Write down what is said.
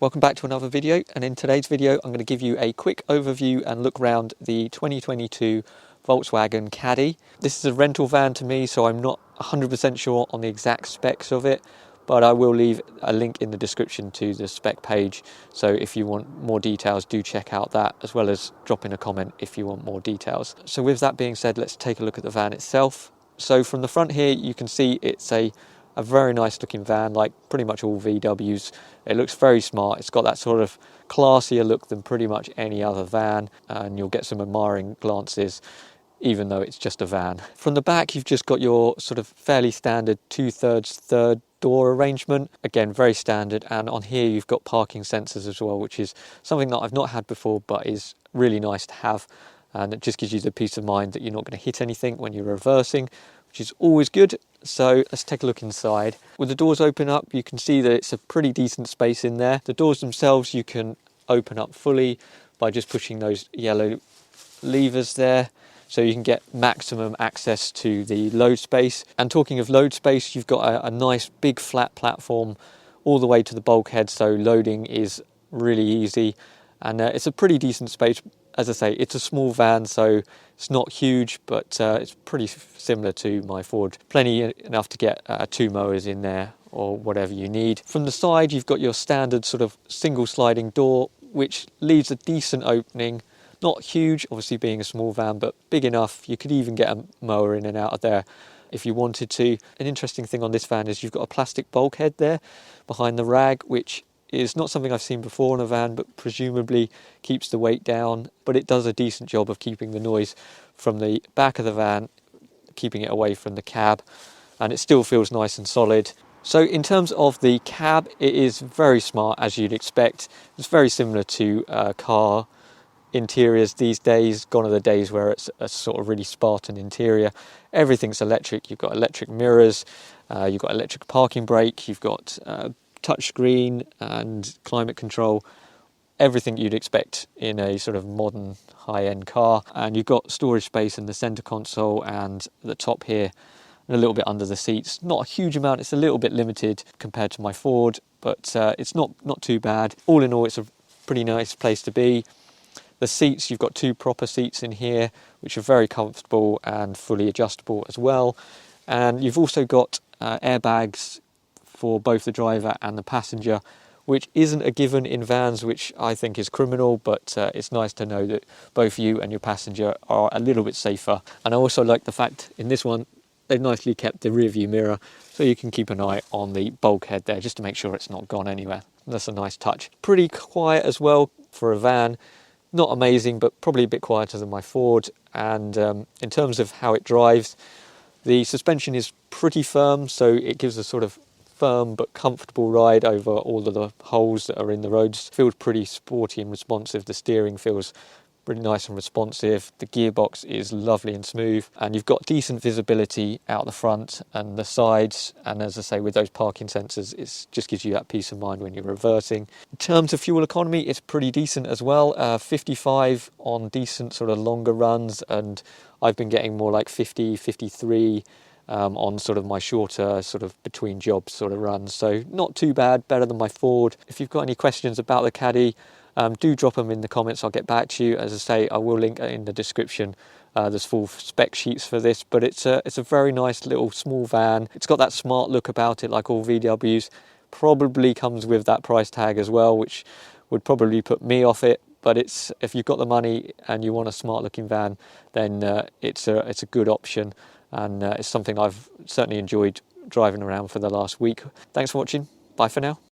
Welcome back to another video, and in today's video I'm going to give you a quick overview and look around the 2022 Volkswagen Caddy. This is a rental van to me, so I'm not 100% sure on the exact specs of it, but I will leave a link in the description to the spec page, so if you want more details do check out that, as well as drop in a comment if you want more details. So with that being said, let's take a look at the van itself. So from the front here you can see it's a very nice looking van, like pretty much all VWs. It looks very smart. It's got that sort of classier look than pretty much any other van, and you'll get some admiring glances even though it's just a van. From the back you've just got your sort of fairly standard 2/3 third door arrangement, again very standard, and on here you've got parking sensors as well, which is something that I've not had before but is really nice to have, and it just gives you the peace of mind that you're not going to hit anything when you're reversing, which is always good. So let's take a look inside. With the doors open up you can see that it's a pretty decent space in there. The doors themselves you can open up fully by just pushing those yellow levers there, so you can get maximum access to the load space. And talking of load space, you've got a nice big flat platform all the way to the bulkhead, so loading is really easy, and it's a pretty decent space. As I say, it's a small van, so it's not huge, but it's pretty similar to my Ford. Plenty enough to get 2 mowers in there or whatever you need. From the side, you've got your standard sort of single sliding door, which leaves a decent opening. Not huge, obviously being a small van, but big enough. You could even get a mower in and out of there if you wanted to. An interesting thing on this van is you've got a plastic bulkhead there behind the rag, which is not something I've seen before in a van, but presumably keeps the weight down, but it does a decent job of keeping the noise from the back of the van, keeping it away from the cab, and it still feels nice and solid. So in terms of the cab, it is very smart, as you'd expect. It's very similar to car interiors these days. Gone are the days where it's a sort of really Spartan interior. Everything's electric. You've got electric mirrors, you've got electric parking brake, you've got touchscreen and climate control, everything you'd expect in a sort of modern high-end car. And you've got storage space in the center console and the top here, and a little bit under the seats. Not a huge amount, it's a little bit limited compared to my Ford, but it's not too bad. All in all, it's a pretty nice place to be. The seats, you've got 2 proper seats in here, which are very comfortable and fully adjustable as well. And you've also got airbags for both the driver and the passenger, which isn't a given in vans, which I think is criminal, but it's nice to know that both you and your passenger are a little bit safer. And I also like the fact in this one they've nicely kept the rear view mirror, so you can keep an eye on the bulkhead there just to make sure it's not gone anywhere. That's a nice touch. Pretty quiet as well for a van. Not amazing, but probably a bit quieter than my Ford. And in terms of how it drives, the suspension is pretty firm, so it gives a sort of firm but comfortable ride over all of the holes that are in the roads. Feels pretty sporty and responsive. The steering feels really nice and responsive. The gearbox is lovely and smooth, and you've got decent visibility out the front and the sides, and as I say, with those parking sensors, it just gives you that peace of mind when you're reversing. In terms of fuel economy, it's pretty decent as well. 55 on decent sort of longer runs, and I've been getting more like 50, 53 on sort of my shorter sort of between jobs sort of runs, so not too bad, better than my Ford. If you've got any questions about the Caddy, do drop them in the comments, I'll get back to you. As I say, I will link in the description. There's full spec sheets for this, but it's a very nice little small van. It's got that smart look about it, like all VWs. Probably comes with that price tag as well, which would probably put me off it. But if you've got the money and you want a smart looking van, then it's a good option, and it's something I've certainly enjoyed driving around for the last week. Thanks for watching. Bye for now.